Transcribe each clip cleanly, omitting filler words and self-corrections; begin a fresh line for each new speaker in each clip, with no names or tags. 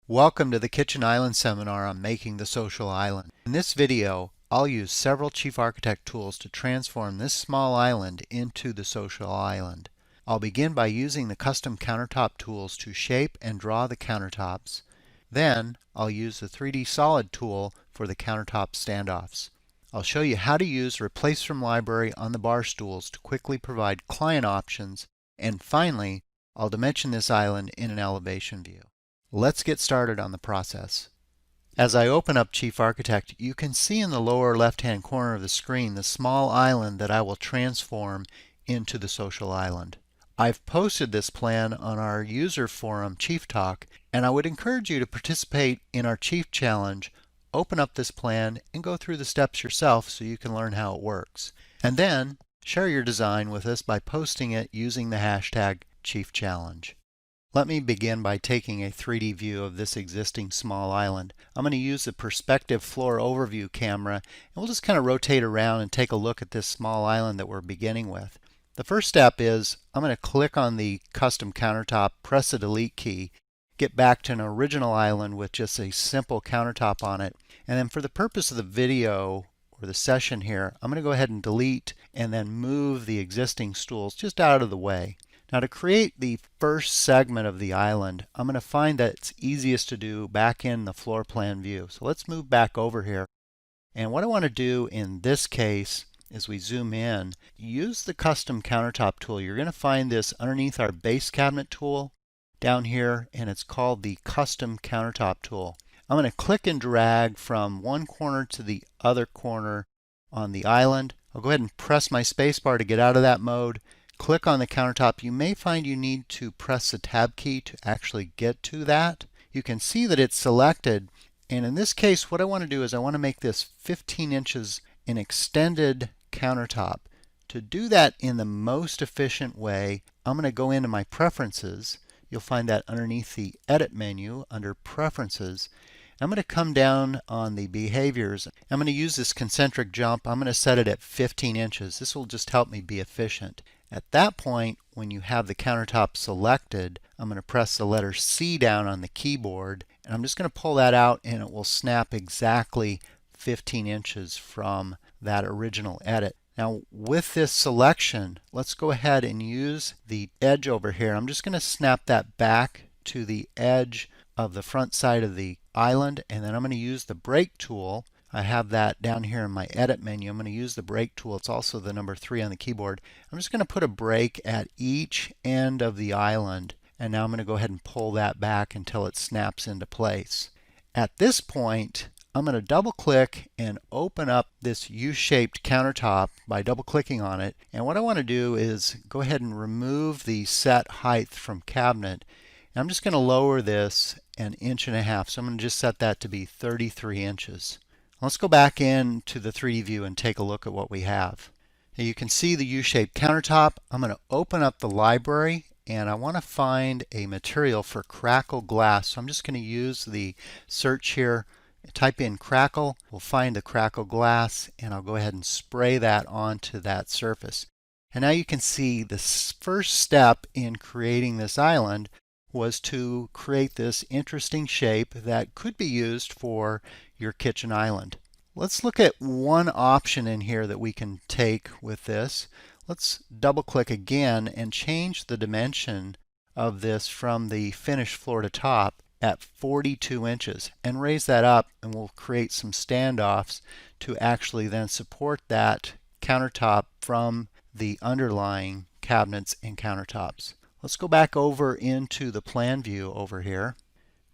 Welcome to the Kitchen Island seminar on making the social island. In this video, I'll use several Chief Architect tools to transform this small island into the social island. I'll begin by using the custom countertop tools to shape and draw the countertops. Then, I'll use the 3D solid tool for the countertop standoffs. I'll show you how to use Replace from Library on the bar stools to quickly provide client options. And finally, I'll dimension this island in an elevation view. Let's get started on the process. As I open up Chief Architect, you can see in the lower left-hand corner of the screen the small island that I will transform into the social island. I've posted this plan on our user forum, Chief Talk, and I would encourage you to participate in our Chief Challenge, open up this plan, and go through the steps yourself so you can learn how it works. And then share your design with us by posting it using the hashtag Chief Challenge. Let me begin by taking a 3D view of this existing small island. I'm going to use the perspective floor overview camera, and we'll just kind of rotate around and take a look at this small island that we're beginning with. The first step is I'm going to click on the custom countertop, press the delete key, get back to an original island with just a simple countertop on it, and then for the purpose of the video or the session here, I'm going to go ahead and delete and then move the existing stools just out of the way. Now, to create the first segment of the island, I'm going to find that it's easiest to do back in the floor plan view. So let's move back over here. And what I want to do in this case is we zoom in, use the custom countertop tool. You're going to find this underneath our base cabinet tool down here, and it's called the custom countertop tool. I'm going to click and drag from one corner to the other corner on the island. I'll go ahead and press my spacebar to get out of that mode. Click on the countertop. You may find you need to press the tab key to actually get to that. You can see that it's selected, and in this case what I want to do is I want to make this 15 inches an extended countertop. To do that in the most efficient way, I'm going to go into my preferences. You'll find that underneath the edit menu under preferences. I'm going to come down on the behaviors. I'm going to use this concentric jump. I'm going to set it at 15 inches. This will just help me be efficient. At that point, when you have the countertop selected, I'm going to press the letter C down on the keyboard, and I'm just going to pull that out, and it will snap exactly 15 inches from that original edit. Now, with this selection, let's go ahead and use the edge over here. I'm just going to snap that back to the edge of the front side of the island, and then I'm going to use the break tool. I have that down here in my edit menu. I'm going to use the break tool. It's also the number 3 on the keyboard. I'm just going to put a break at each end of the island, and now I'm going to go ahead and pull that back until it snaps into place. At this point, I'm going to double click and open up this U-shaped countertop by double clicking on it, and what I want to do is go ahead and remove the set height from cabinet. And I'm just going to lower this 1.5 inches, so I'm going to just set that to be 33 inches. Let's go back into the 3D view and take a look at what we have. Now you can see the U-shaped countertop. I'm going to open up the library, and I want to find a material for crackle glass. So I'm just going to use the search here, type in crackle. We'll find the crackle glass, and I'll go ahead and spray that onto that surface. And now you can see the first step in creating this island was to create this interesting shape that could be used for your kitchen island. Let's look at one option in here that we can take with this. Let's double click again and change the dimension of this from the finished floor to top at 42 inches and raise that up, and we'll create some standoffs to actually then support that countertop from the underlying cabinets and countertops. Let's go back over into the plan view over here.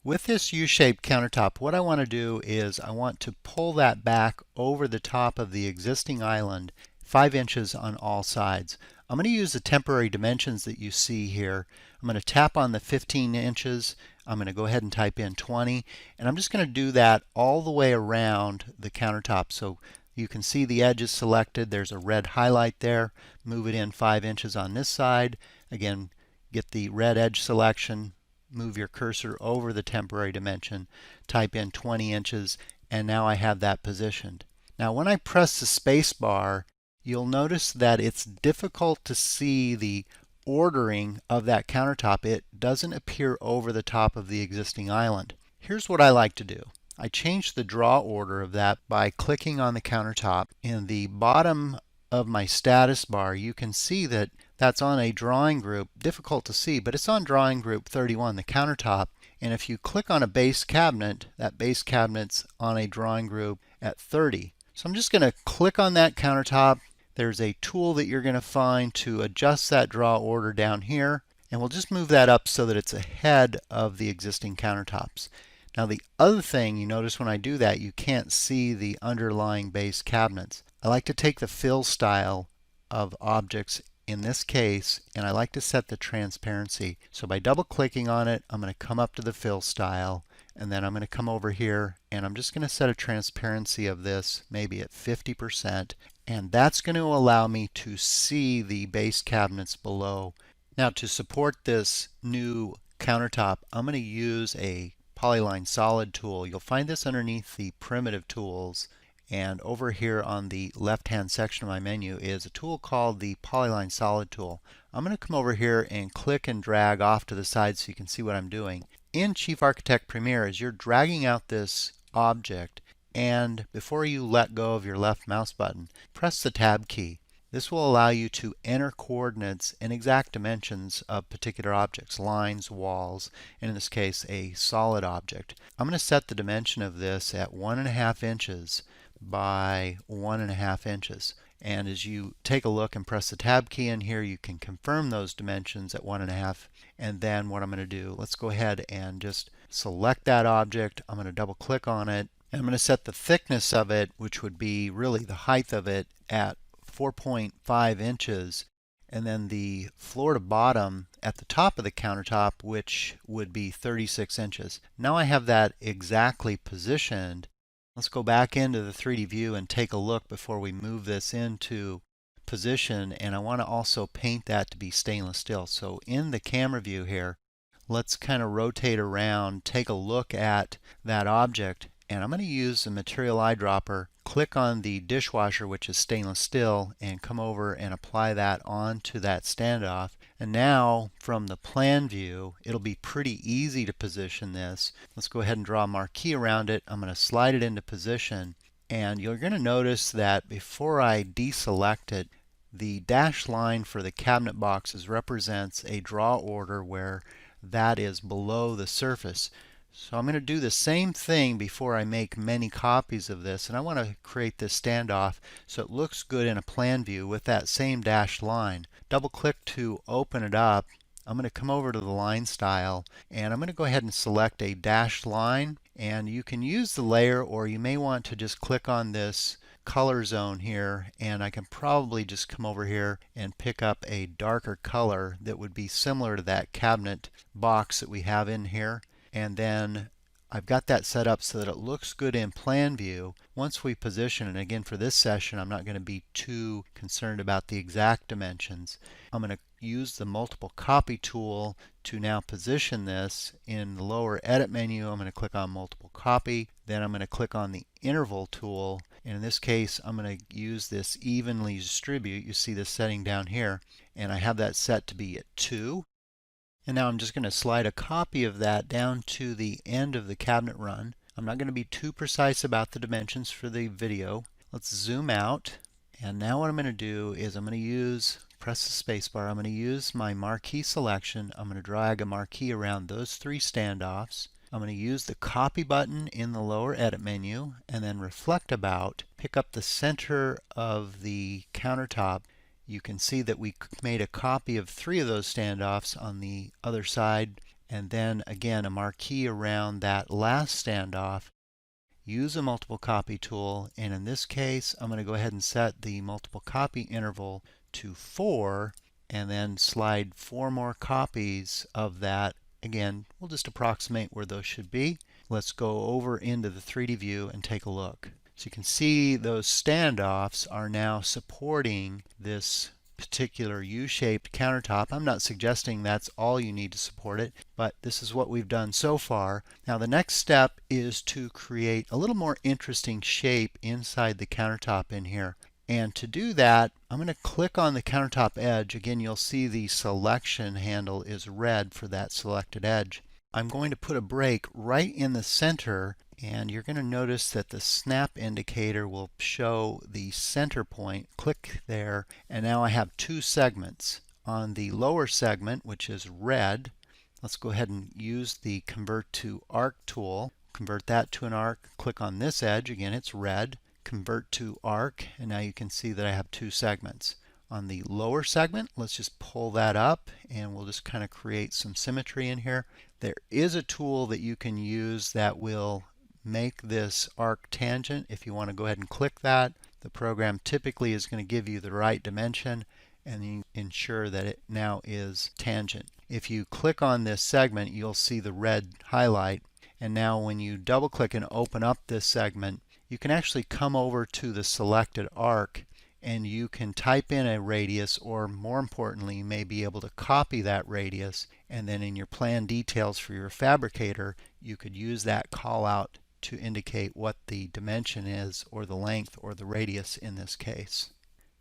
With this U-shaped countertop, what I want to do is I want to pull that back over the top of the existing island 5 inches on all sides. I'm going to use the temporary dimensions that you see here. I'm going to tap on the 15 inches. I'm going to go ahead and type in 20, and I'm just going to do that all the way around the countertop. So you can see the edge is selected. There's a red highlight there. Move it in 5 inches on this side. Again, get the red edge selection, move your cursor over the temporary dimension, type in 20 inches, and now I have that positioned. Now when I press the space bar, you'll notice that it's difficult to see the ordering of that countertop. It doesn't appear over the top of the existing island. Here's what I like to do. I change the draw order of that by clicking on the countertop. In the bottom of my status bar, you can see that that's on a drawing group. Difficult to see, but it's on drawing group 31, the countertop. And if you click on a base cabinet, that base cabinet's on a drawing group at 30. So I'm just going to click on that countertop. There's a tool that you're going to find to adjust that draw order down here. And we'll just move that up so that it's ahead of the existing countertops. Now the other thing you notice when I do that, you can't see the underlying base cabinets. I like to take the fill style of objects in this case, and I like to set the transparency. So by double clicking on it, I'm going to come up to the fill style, and then I'm going to come over here and I'm just going to set a transparency of this maybe at 50%, and that's going to allow me to see the base cabinets below. Now to support this new countertop, I'm going to use a Polyline Solid tool. You'll find this underneath the primitive tools, and over here on the left hand section of my menu is a tool called the Polyline Solid tool. I'm going to come over here and click and drag off to the side so you can see what I'm doing. In Chief Architect Premiere, as you're dragging out this object, and before you let go of your left mouse button, press the Tab key. This will allow you to enter coordinates and exact dimensions of particular objects, lines, walls, and in this case a solid object. I'm going to set the dimension of this at 1.5 inches by 1.5 inches. And as you take a look and press the Tab key in here, you can confirm those dimensions at 1.5. And then what I'm going to do, let's go ahead and just select that object. I'm going to double click on it. And I'm going to set the thickness of it, which would be really the height of it, at 4.5 inches, and then the floor to bottom at the top of the countertop, which would be 36 inches. Now I have that exactly positioned. Let's go back into the 3D view and take a look before we move this into position, and I want to also paint that to be stainless steel. So in the camera view here, let's kind of rotate around, take a look at that object, and I'm going to use the material eyedropper, click on the dishwasher, which is stainless steel, and come over and apply that onto that standoff. And now from the plan view, it'll be pretty easy to position this. Let's go ahead and draw a marquee around it. I'm going to slide it into position, and you're going to notice that before I deselect it, the dashed line for the cabinet boxes represents a draw order where that is below the surface. So I'm going to do the same thing before I make many copies of this, and I want to create this standoff so it looks good in a plan view with that same dashed line. Double click to open it up. I'm going to come over to the line style, and I'm going to go ahead and select a dashed line, and you can use the layer, or you may want to just click on this color zone here, and I can probably just come over here and pick up a darker color that would be similar to that cabinet box that we have in here. And then I've got that set up so that it looks good in plan view. Once we position, and again for this session I'm not going to be too concerned about the exact dimensions, I'm going to use the multiple copy tool to now position this. In the lower edit menu, I'm going to click on multiple copy, then I'm going to click on the interval tool, and in this case I'm going to use this evenly distribute. You see this setting down here, and I have that set to be at 2. And now I'm just going to slide a copy of that down to the end of the cabinet run. I'm not going to be too precise about the dimensions for the video. Let's zoom out. And now what I'm going to do is I'm going to press the space bar. I'm going to use my marquee selection. I'm going to drag a marquee around those 3 standoffs. I'm going to use the copy button in the lower edit menu, and then reflect about, pick up the center of the countertop. You can see that we made a copy of 3 of those standoffs on the other side, and then again a marquee around that last standoff. Use a multiple copy tool, and in this case I'm going to go ahead and set the multiple copy interval to 4, and then slide 4 more copies of that. Again, we'll just approximate where those should be. Let's go over into the 3D view and take a look. So you can see those standoffs are now supporting this particular U-shaped countertop. I'm not suggesting that's all you need to support it, but this is what we've done so far. Now the next step is to create a little more interesting shape inside the countertop in here. And to do that, I'm going to click on the countertop edge. Again, you'll see the selection handle is red for that selected edge. I'm going to put a break right in the center, and you're going to notice that the snap indicator will show the center point. Click there, and now I have two segments. On the lower segment, which is red, let's go ahead and use the Convert to Arc tool. Convert that to an arc. Click on this edge. Again, it's red. Convert to Arc, and now you can see that I have two segments. On the lower segment, let's just pull that up, and we'll just kind of create some symmetry in here. There is a tool that you can use that will make this arc tangent. If you want to go ahead and click that, the program typically is going to give you the right dimension and you ensure that it now is tangent. If you click on this segment, you'll see the red highlight, and now when you double click and open up this segment, you can actually come over to the selected arc and you can type in a radius, or more importantly, you may be able to copy that radius, and then in your plan details for your fabricator, you could use that call out to indicate what the dimension is, or the length, or the radius in this case.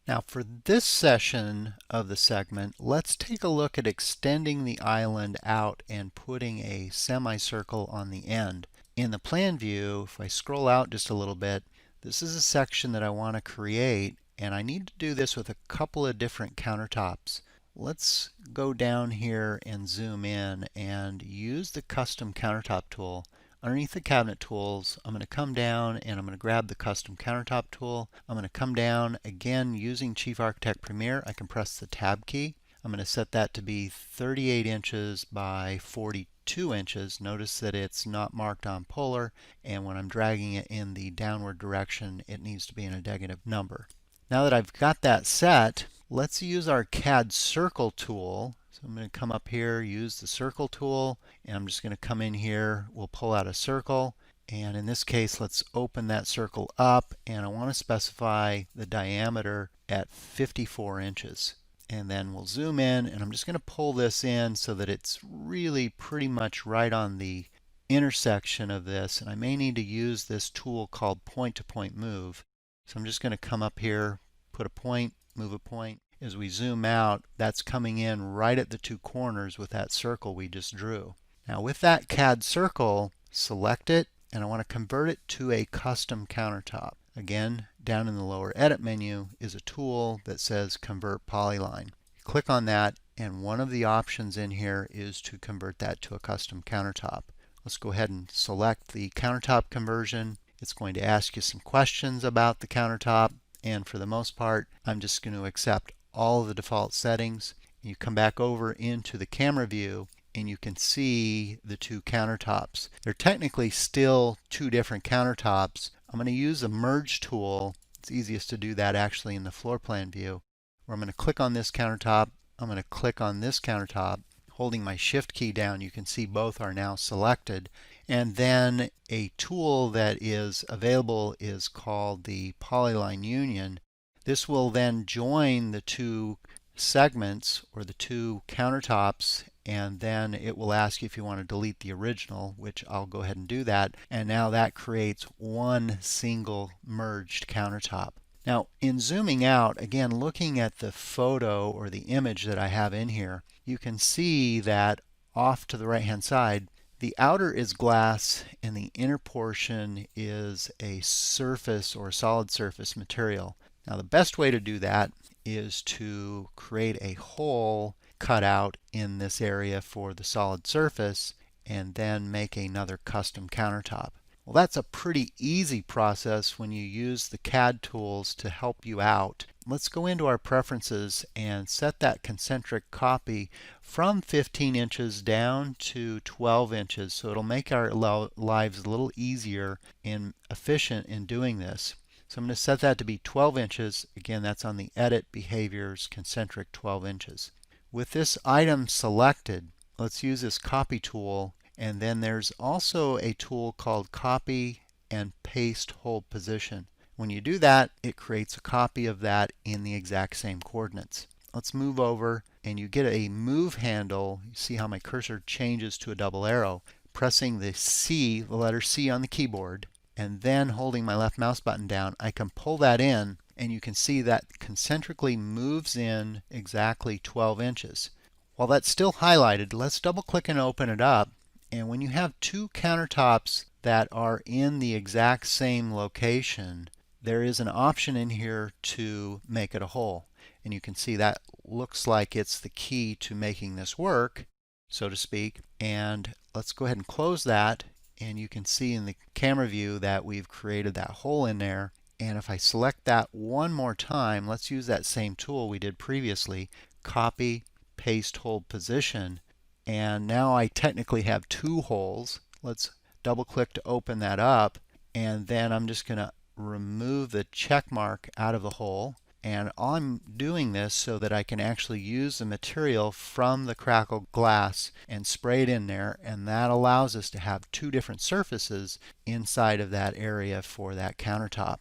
Now for this session of the segment, let's take a look at extending the island out and putting a semicircle on the end. In the plan view, if I scroll out just a little bit, this is a section that I want to create, and I need to do this with a couple of different countertops. Let's go down here and zoom in and use the custom countertop tool. Underneath the cabinet tools, I'm going to come down and I'm going to grab the custom countertop tool. I'm going to come down again using Chief Architect Premiere. I can press the tab key. I'm going to set that to be 38 inches by 42 inches. Notice that it's not marked on polar, and when I'm dragging it in the downward direction, it needs to be in a negative number. Now that I've got that set, let's use our CAD Circle tool. So I'm going to come up here, use the Circle tool, and I'm just going to come in here. We'll pull out a circle, and in this case, let's open that circle up, and I want to specify the diameter at 54 inches. And then we'll zoom in, and I'm just going to pull this in so that it's really pretty much right on the intersection of this, and I may need to use this tool called point-to-point move. So I'm just going to come up here, put a point, move a point. As we zoom out, that's coming in right at the two corners with that circle we just drew. Now with that CAD circle, select it, and I want to convert it to a custom countertop. Again, down in the lower edit menu is a tool that says Convert Polyline. Click on that, and one of the options in here is to convert that to a custom countertop. Let's go ahead and select the countertop conversion. It's going to ask you some questions about the countertop, and for the most part, I'm just going to accept all of the default settings. You come back over into the camera view, and you can see the two countertops. They're technically still two different countertops. I'm going to use a merge tool. It's easiest to do that actually in the floor plan view, where I'm going to click on this countertop. I'm going to click on this countertop. Holding my shift key down, you can see both are now selected. And then a tool that is available is called the Polyline Union. This will then join the two segments, or the two countertops, and then it will ask you if you want to delete the original, which I'll go ahead and do that. And now that creates one single merged countertop. Now in zooming out, again looking at the photo or the image that I have in here, you can see that off to the right hand side, the outer is glass and the inner portion is a surface or solid surface material. Now the best way to do that is to create a hole cut out in this area for the solid surface and then make another custom countertop. Well, that's a pretty easy process when you use the CAD tools to help you out. Let's go into our preferences and set that concentric copy from 15 inches down to 12 inches, so it'll make our lives a little easier and efficient in doing this. So I'm going to set that to be 12 inches. Again, that's on the Edit Behaviors Concentric 12 inches. With this item selected, let's use this copy tool, and then there's also a tool called Copy and Paste Hold Position. When you do that, it creates a copy of that in the exact same coordinates. Let's move over, and you get a move handle. You see how my cursor changes to a double arrow. Pressing the C, the letter C on the keyboard, and then holding my left mouse button down, I can pull that in, and you can see that concentrically moves in exactly 12 inches. While that's still highlighted, let's double click and open it up, And when you have two countertops that are in the exact same location, there is an option in here to make it a whole. And you can see that looks like it's the key to making this work, so to speak. And let's go ahead and close that. And you can see in the camera view that we've created that hole in there. And if I select that one more time, let's use that same tool we did previously, copy, paste, hold position. And now I technically have two holes. Let's double click to open that up. And then I'm just going to remove the check mark out of the hole. And I'm doing this so that I can actually use the material from the crackled glass and spray it in there. And that allows us to have two different surfaces inside of that area for that countertop.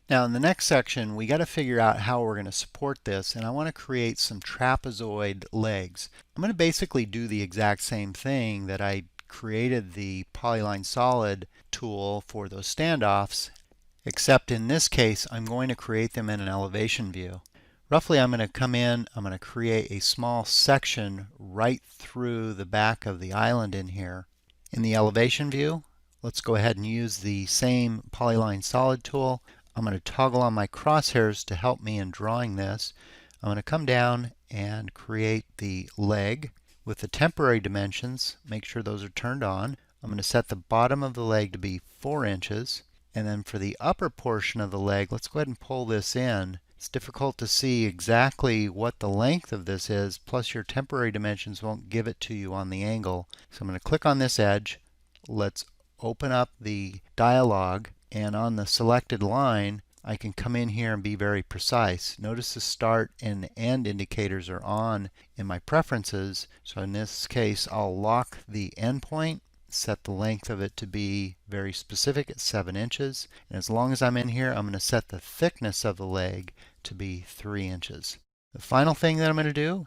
Now in the next section we got to figure out how we're going to support this, and I want to create some trapezoid legs. I'm going to basically do the exact same thing that I created the polyline solid tool for those standoffs, except in this case I'm going to create them in an elevation view. Roughly I'm going to come in, I'm going to create a small section right through the back of the island in here. In the elevation view, let's go ahead and use the same polyline solid tool. I'm going to toggle on my crosshairs to help me in drawing this. I'm going to come down and create the leg with the temporary dimensions. Make sure those are turned on. I'm going to set the bottom of the leg to be 4 inches. And then for the upper portion of the leg, let's go ahead and pull this in. It's difficult to see exactly what the length of this is, plus your temporary dimensions won't give it to you on the angle. So I'm going to click on this edge. Let's open up the dialog. And on the selected line, I can come in here and be very precise. Notice the start and end indicators are on in my preferences. So in this case, I'll lock the endpoint, set the length of it to be very specific at 7 inches. And as long as I'm in here, I'm going to set the thickness of the leg to be 3 inches. The final thing that I'm going to do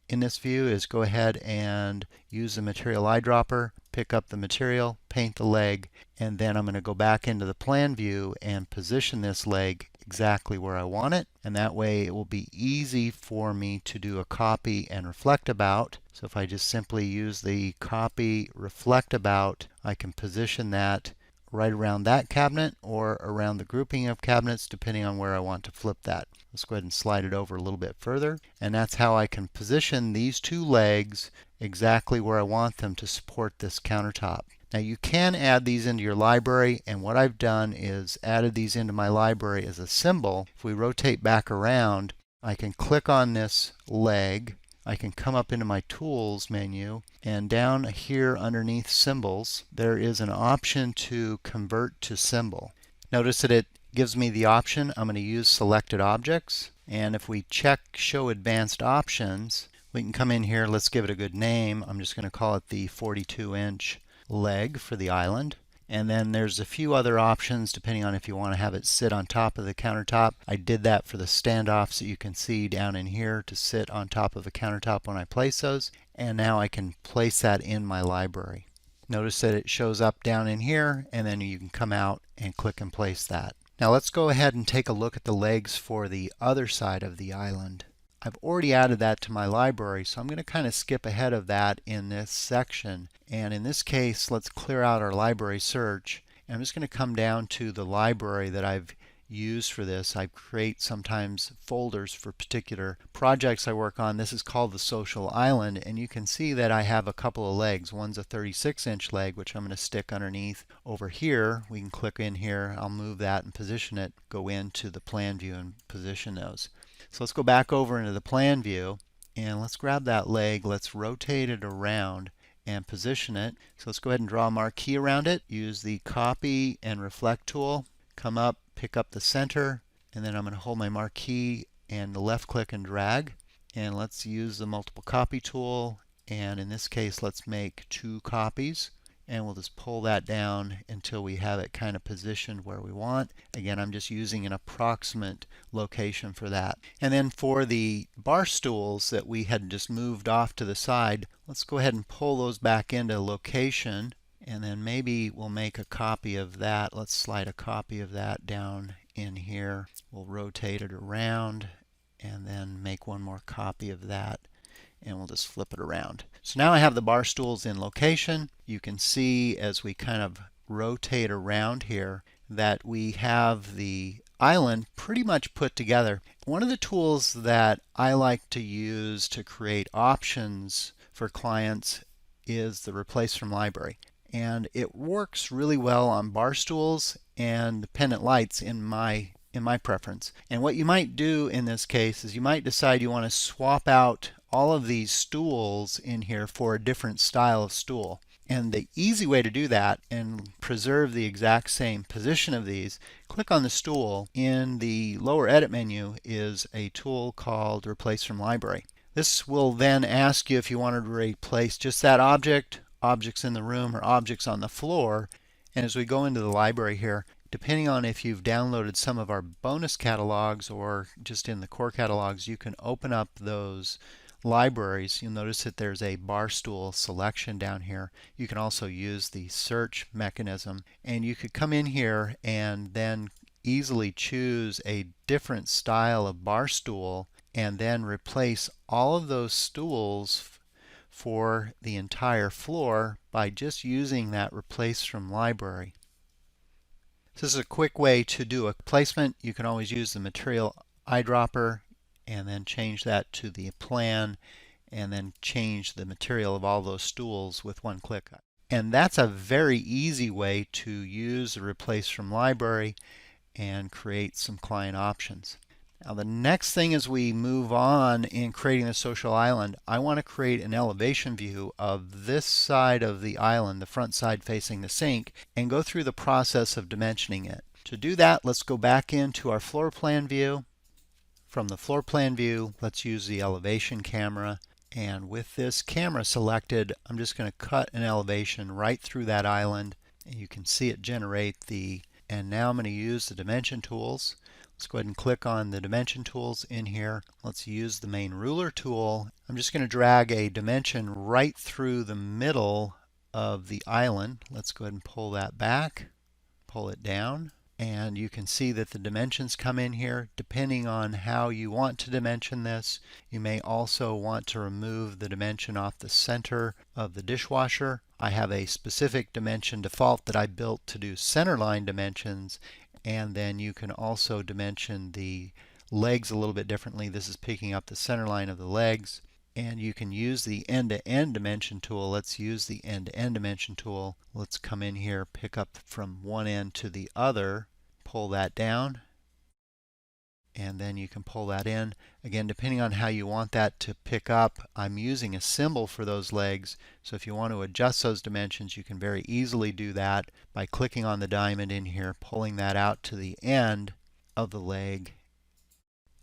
in this view is go ahead and use the material eyedropper, pick up the material, paint the leg, and then I'm going to go back into the plan view and position this leg exactly where I want it. And that way it will be easy for me to do a copy and reflect about. So if I just simply use the copy reflect about, I can position that right around that cabinet or around the grouping of cabinets depending on where I want to flip that. Let's go ahead and slide it over a little bit further, and that's how I can position these two legs exactly where I want them to support this countertop. Now you can add these into your library, and what I've done is added these into my library as a symbol. If we rotate back around, I can click on this leg. I can come up into my Tools menu, and down here underneath Symbols, there is an option to convert to symbol. Notice that it gives me the option. I'm going to use Selected Objects, and if we check Show Advanced Options, we can come in here. Let's give it a good name. I'm just going to call it the 42-inch leg for the island. And then there's a few other options depending on if you want to have it sit on top of the countertop. I did that for the standoffs that you can see down in here to sit on top of the countertop when I place those. And now I can place that in my library. Notice that it shows up down in here, and then you can come out and click and place that. Now let's go ahead and take a look at the legs for the other side of the island. I've already added that to my library, so I'm going to kind of skip ahead of that in this section. And in this case, let's clear out our library search. And I'm just going to come down to the library that I've used for this. I create sometimes folders for particular projects I work on. This is called the Social Island, and you can see that I have a couple of legs. One's a 36-inch leg, which I'm going to stick underneath. Over here, we can click in here. I'll move that and position it, go into the plan view and position those. So let's go back over into the plan view, and let's grab that leg. Let's rotate it around and position it. So let's go ahead and draw a marquee around it. Use the Copy and Reflect tool. Come up, pick up the center, and then I'm going to hold my marquee and left click and drag. And let's use the multiple copy tool, and in this case let's make 2 copies. And we'll just pull that down until we have it kind of positioned where we want. Again, I'm just using an approximate location for that. And then for the bar stools that we had just moved off to the side, let's go ahead and pull those back into location. And then maybe we'll make a copy of that. Let's slide a copy of that down in here. We'll rotate it around and then make one more copy of that. and we'll just flip it around. So now I have the bar stools in location. You can see as we kind of rotate around here that we have the island pretty much put together. One of the tools that I like to use to create options for clients is the Replace from Library. And it works really well on bar stools and pendant lights in my preference. And what you might do in this case is you might decide you want to swap out all of these stools in here for a different style of stool. And the easy way to do that and preserve the exact same position of these, click on the stool. In the lower edit menu is a tool called Replace from Library. This will then ask you if you wanted to replace just that object, objects in the room, or objects on the floor. And as we go into the library here, depending on if you've downloaded some of our bonus catalogs or just in the core catalogs, you can open up those libraries. You'll notice that there's a bar stool selection down here. You can also use the search mechanism, and you could come in here and then easily choose a different style of bar stool and then replace all of those stools for the entire floor by just using that Replace from Library. This is a quick way to do a placement. You can always use the material eyedropper and then change that to the plan and then change the material of all those stools with one click. And that's a very easy way to use the Replace from Library and create some client options. Now the next thing as we move on in creating the social island, I want to create an elevation view of this side of the island, the front side facing the sink, and go through the process of dimensioning it. To do that, let's go back into our floor plan view. From the floor plan view, let's use the elevation camera. And with this camera selected, I'm just going to cut an elevation right through that island. And you can see it generate and now I'm going to use the dimension tools. Let's go ahead and click on the dimension tools in here. Let's use the main ruler tool. I'm just going to drag a dimension right through the middle of the island. Let's go ahead and pull that back, pull it down. And you can see that the dimensions come in here. Depending on how you want to dimension this, you may also want to remove the dimension off the center of the dishwasher. I have a specific dimension default that I built to do centerline dimensions, and then you can also dimension the legs a little bit differently. This is picking up the center line of the legs. And you can use the end-to-end dimension tool. Let's use the end-to-end dimension tool. Let's come in here, pick up from one end to the other, pull that down, and then you can pull that in. Again, depending on how you want that to pick up, I'm using a symbol for those legs. So if you want to adjust those dimensions, you can very easily do that by clicking on the diamond in here, pulling that out to the end of the leg.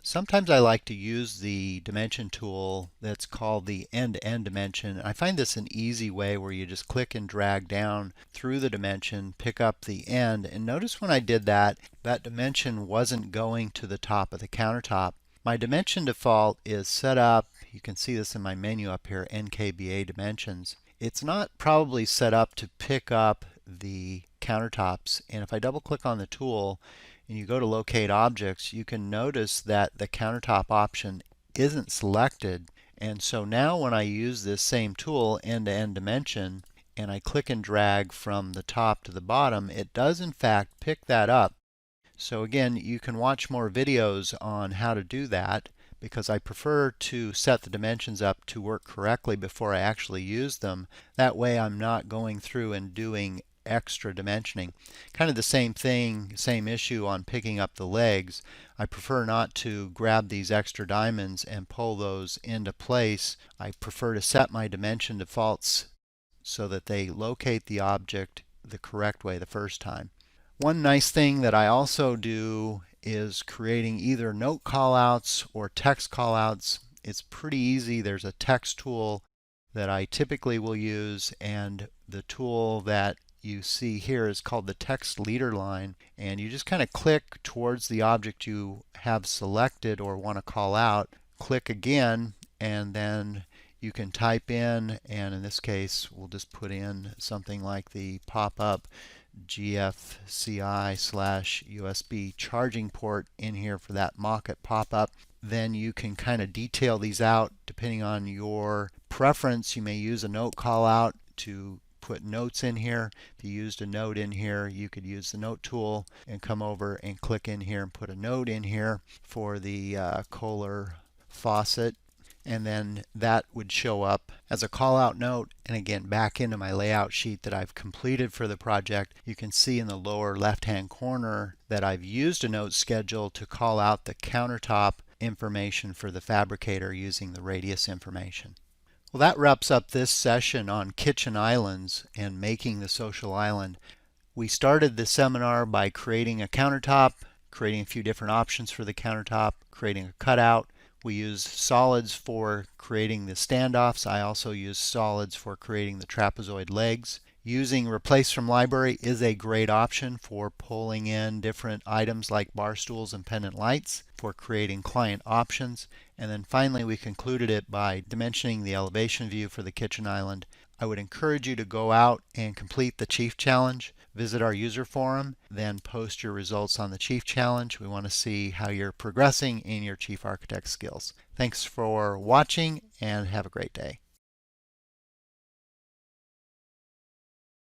Sometimes I like to use the dimension tool that's called the end-to-end dimension. I find this an easy way where you just click and drag down through the dimension, pick up the end, and notice when I did that, that dimension wasn't going to the top of the countertop. My dimension default is set up, you can see this in my menu up here, CKBD dimensions. It's not probably set up to pick up the countertops, and if I double click on the tool, and you go to locate objects, you can notice that the countertop option isn't selected. And so now when I use this same tool, end-to-end dimension, and I click and drag from the top to the bottom, it does in fact pick that up. So again, you can watch more videos on how to do that, because I prefer to set the dimensions up to work correctly before I actually use them. That way I'm not going through and doing extra dimensioning. Kind of the same thing, same issue on picking up the legs. I prefer not to grab these extra diamonds and pull those into place. I prefer to set my dimension defaults so that they locate the object the correct way the first time. One nice thing that I also do is creating either note callouts or text callouts. It's pretty easy. There's a text tool that I typically will use, and the tool that you see here is called the text leader line, and you just kind of click towards the object you have selected or want to call out, click again, and then you can type in, and in this case we'll just put in something like the pop-up GFCI/USB charging port in here for that mock-it pop-up. Then you can kind of detail these out depending on your preference. You may use a note call out to put notes in here. If you used a note in here, you could use the note tool and come over and click in here and put a note in here for the Kohler faucet. And then that would show up as a call out note. And again, back into my layout sheet that I've completed for the project, you can see in the lower left hand corner that I've used a note schedule to call out the countertop information for the fabricator using the radius information. Well, that wraps up this session on kitchen islands and making the social island. We started the seminar by creating a countertop, creating a few different options for the countertop, creating a cutout. We used solids for creating the standoffs. I also used solids for creating the trapezoid legs. Using replace from library is a great option for pulling in different items like bar stools and pendant lights for creating client options. And then finally we concluded it by dimensioning the elevation view for the kitchen island. I would encourage you to go out and complete the Chief Challenge. Visit our user forum, then post your results on the Chief Challenge. We want to see how you're progressing in your Chief Architect skills. Thanks for watching and have a great day.